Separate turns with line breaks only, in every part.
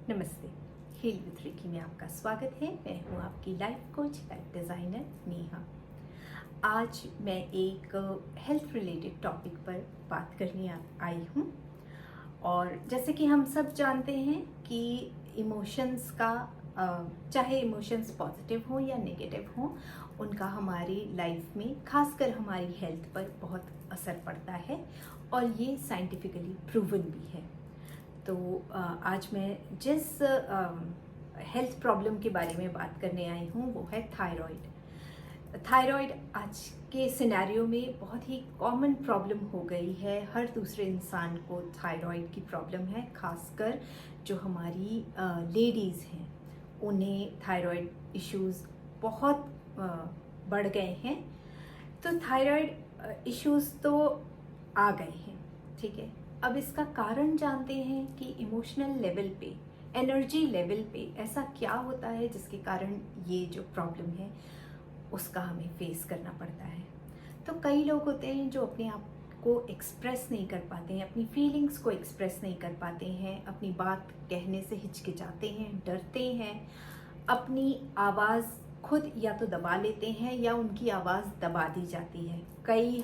नमस्ते। Heal with Ricky में आपका स्वागत है। मैं हूँ आपकी life coach, life designer Neha. आज मैं एक हेल्थ रिलेटेड टॉपिक पर बात करने आई हूँ। और जैसे कि हम सब जानते हैं कि इमोशंस का चाहे इमोशंस पॉजिटिव हो या नेगेटिव हो, उनका हमारी लाइफ में खासकर हमारी हेल्थ पर बहुत असर पड़ता है और ये साइंटिफिकली प्रूवन भी है। तो आज मैं जिस हेल्थ प्रॉब्लम के बारे में बात करने आई हूँ वो है थायराइड। थायराइड आज के सिनेरियो में बहुत ही कॉमन प्रॉब्लम हो गई है। हर दूसरे इंसान को थायराइड की प्रॉब्लम है। खासकर जो हमारी लेडीज़ हैं उन्हें थायराइड इश्यूज़ बहुत बढ़ गए हैं। तो थायराइड इश्यूज़ तो आ गए हैं, ठीक है। अब इसका कारण जानते हैं कि इमोशनल लेवल पे, एनर्जी लेवल पे ऐसा क्या होता है जिसके कारण ये जो प्रॉब्लम है उसका हमें फेस करना पड़ता है। तो कई लोग होते हैं जो अपने आप को एक्सप्रेस नहीं कर पाते हैं, अपनी फीलिंग्स को एक्सप्रेस नहीं कर पाते हैं, अपनी बात कहने से हिचकिचाते हैं, डरते हैं, अपनी आवाज़ खुद या तो दबा लेते हैं या उनकी आवाज़ दबा दी जाती है। कई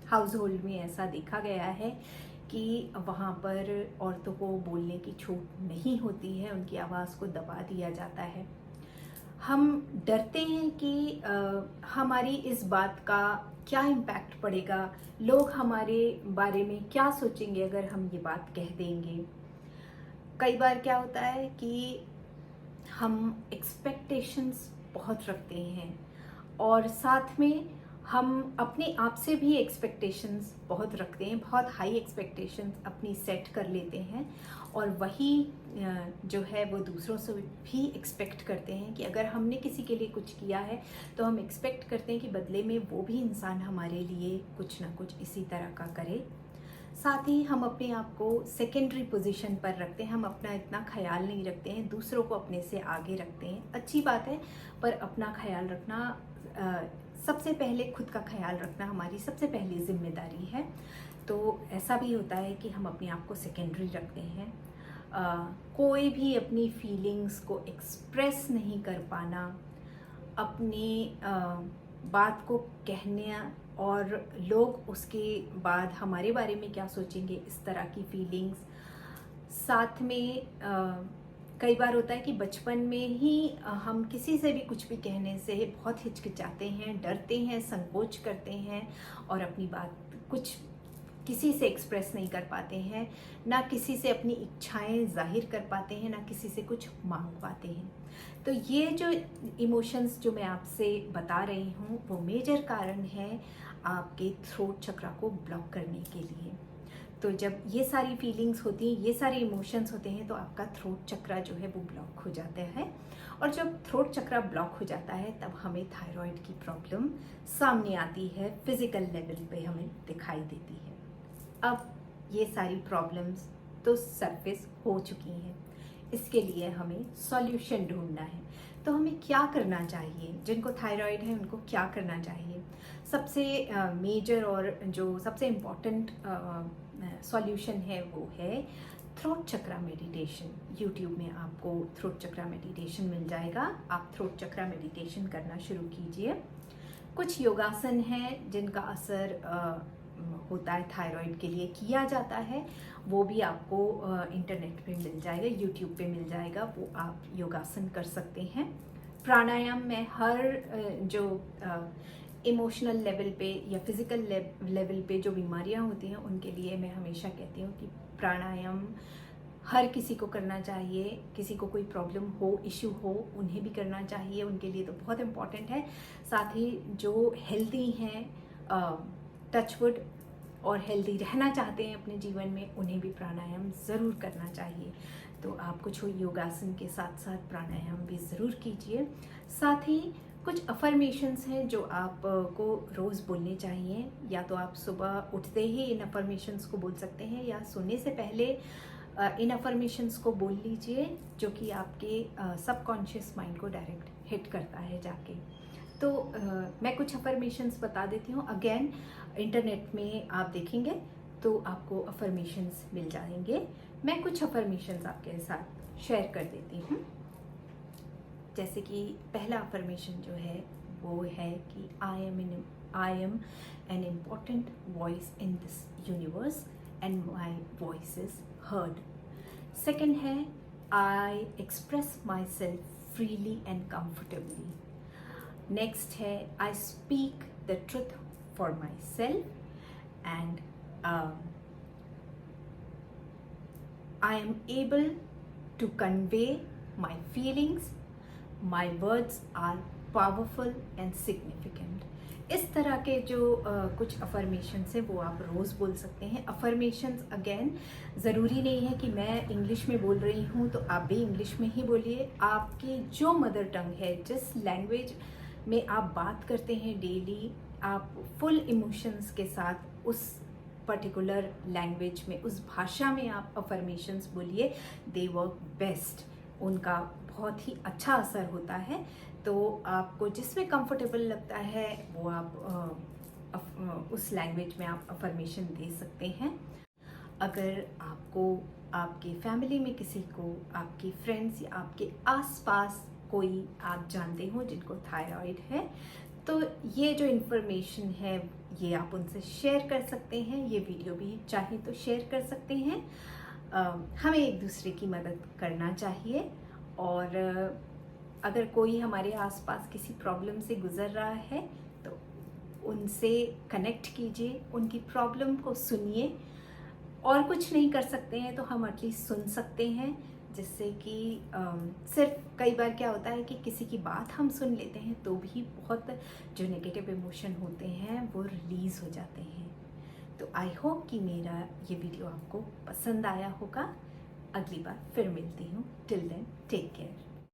हाउस होल्ड में ऐसा देखा गया है कि वहाँ पर औरतों को बोलने की छूट नहीं होती है, उनकी आवाज़ को दबा दिया जाता है। हम डरते हैं कि हमारी इस बात का क्या इम्पैक्ट पड़ेगा, लोग हमारे बारे में क्या सोचेंगे अगर हम ये बात कह देंगे। कई बार क्या होता है कि हम एक्सपेक्टेशंस बहुत रखते हैं और साथ में हम अपने आप से भी एक्सपेक्टेशंस बहुत रखते हैं, बहुत हाई एक्सपेक्टेशंस अपनी सेट कर लेते हैं और वही जो है वो दूसरों से भी एक्सपेक्ट करते हैं कि अगर हमने किसी के लिए कुछ किया है तो हम एक्सपेक्ट करते हैं कि बदले में वो भी इंसान हमारे लिए कुछ ना कुछ इसी तरह का करे। साथ ही हम अपने आप को सेकेंडरी पोजीशन पर रखते हैं, हम अपना इतना ख्याल नहीं रखते हैं, दूसरों को अपने से आगे रखते हैं। अच्छी बात है, पर अपना ख्याल रखना, सबसे पहले खुद का ख्याल रखना हमारी सबसे पहली जिम्मेदारी है। तो ऐसा भी होता है कि हम अपने आप को सेकेंडरी रखते हैं। कोई भी अपनी फीलिंग्स को एक्सप्रेस नहीं कर पाना, अपनी बात को कहने और लोग उसके बाद हमारे बारे में क्या सोचेंगे, इस तरह की फीलिंग्स। साथ में कई बार होता है कि बचपन में ही हम किसी से भी कुछ भी कहने से बहुत हिचकिचाते हैं, डरते हैं, संकोच करते हैं और अपनी बात कुछ किसी से एक्सप्रेस नहीं कर पाते हैं, ना किसी से अपनी इच्छाएं जाहिर कर पाते हैं, ना किसी से कुछ मांग पाते हैं। तो ये जो इमोशंस जो मैं आपसे बता रही हूँ वो मेजर कारण है आपके थ्रोट चक्रा को ब्लॉक करने के लिए। तो जब ये सारी फीलिंग्स होती हैं, ये सारे इमोशंस होते हैं, तो आपका थ्रोट चक्रा जो है वो ब्लॉक हो जाता है और जब थ्रोट चक्रा ब्लॉक हो जाता है तब हमें थायराइड की प्रॉब्लम सामने आती है, फिजिकल लेवल पे हमें दिखाई देती है। अब ये सारी प्रॉब्लम्स तो सरफेस हो चुकी हैं, इसके लिए हमें सॉल्यूशन ढूंढना है। तो हमें क्या करना चाहिए? जिनको थायराइड है उनको क्या करना चाहिए? सबसे मेजर और जो सबसे इम्पॉर्टेंट सॉल्यूशन है वो है थ्रोट चक्रा मेडिटेशन। यूट्यूब में आपको थ्रोट चक्रा मेडिटेशन मिल जाएगा। आप थ्रोट चक्रा मेडिटेशन करना शुरू कीजिए। कुछ योगासन हैं जिनका असर होता है थायराइड के लिए, किया जाता है, वो भी आपको इंटरनेट पे मिल जाएगा, यूट्यूब पे मिल जाएगा, वो आप योगासन कर सकते हैं। प्राणायाम में हर जो इमोशनल लेवल पे या फिज़िकल लेवल पे जो बीमारियां होती हैं उनके लिए मैं हमेशा कहती हूँ कि प्राणायाम हर किसी को करना चाहिए। किसी को कोई प्रॉब्लम हो, इश्यू हो, उन्हें भी करना चाहिए, उनके लिए तो बहुत इम्पॉर्टेंट है। साथ ही जो हेल्दी हैं, टचवुड और हेल्दी रहना चाहते हैं अपने जीवन में, उन्हें भी प्राणायाम ज़रूर करना चाहिए। तो आप कुछ योगासन के साथ साथ प्राणायाम भी ज़रूर कीजिए। साथ ही कुछ अफर्मेशंस हैं जो आपको रोज़ बोलने चाहिए। या तो आप सुबह उठते ही इन अफर्मेशंस को बोल सकते हैं या सोने से पहले इन अफर्मेशंस को बोल लीजिए, जो कि आपके सबकॉन्शियस माइंड को डायरेक्ट हिट करता है जाके। तो मैं कुछ अफर्मेशंस बता देती हूँ। अगेन इंटरनेट में आप देखेंगे तो आपको अफर्मेशंस मिल जाएंगे। मैं कुछ अफर्मेशंस आपके साथ शेयर कर देती हूँ। जैसे कि पहला अफर्मेशन जो है वो है कि I am an important voice in this universe and my voice is heard. Second है I express my self freely and comfortably. Next है I speak the truth for my self and I am able to convey my feelings. My words are powerful and significant. इस तरह के जो कुछ affirmations हैं वो आप रोज़ बोल सकते हैं। अफर्मेशंस अगेन ज़रूरी नहीं है कि मैं इंग्लिश में बोल रही हूँ तो आप भी इंग्लिश में ही बोलिए। आपकी जो मदर टंग है, जिस लैंग्वेज में आप बात करते हैं डेली, आप फुल इमोशंस के साथ उस पर्टिकुलर लैंग्वेज में, उस भाषा में आप अफर्मेशंस बोलिए, दे वर्क बेस्ट। उनका बहुत ही अच्छा असर होता है। तो आपको जिसमें कंफर्टेबल लगता है वो आप उस लैंग्वेज में आप अफर्मेशन दे सकते हैं। अगर आपको आपके फैमिली में किसी को, आपके फ्रेंड्स या आपके आसपास कोई आप जानते हो जिनको थायराइड है, तो ये जो इन्फॉर्मेशन है ये आप उनसे शेयर कर सकते हैं। ये वीडियो भी चाहे तो शेयर कर सकते हैं। हमें एक दूसरे की मदद करना चाहिए। और अगर कोई हमारे आसपास किसी प्रॉब्लम से गुज़र रहा है तो उनसे कनेक्ट कीजिए, उनकी प्रॉब्लम को सुनिए। और कुछ नहीं कर सकते हैं तो हम एटलीस्ट सुन सकते हैं, जिससे कि सिर्फ कई बार क्या होता है कि किसी की बात हम सुन लेते हैं तो भी बहुत जो नेगेटिव इमोशन होते हैं वो रिलीज़ हो जाते हैं। तो आई होप कि मेरा ये वीडियो आपको पसंद आया होगा। अगली बार फिर मिलती हूँ। Till then take care.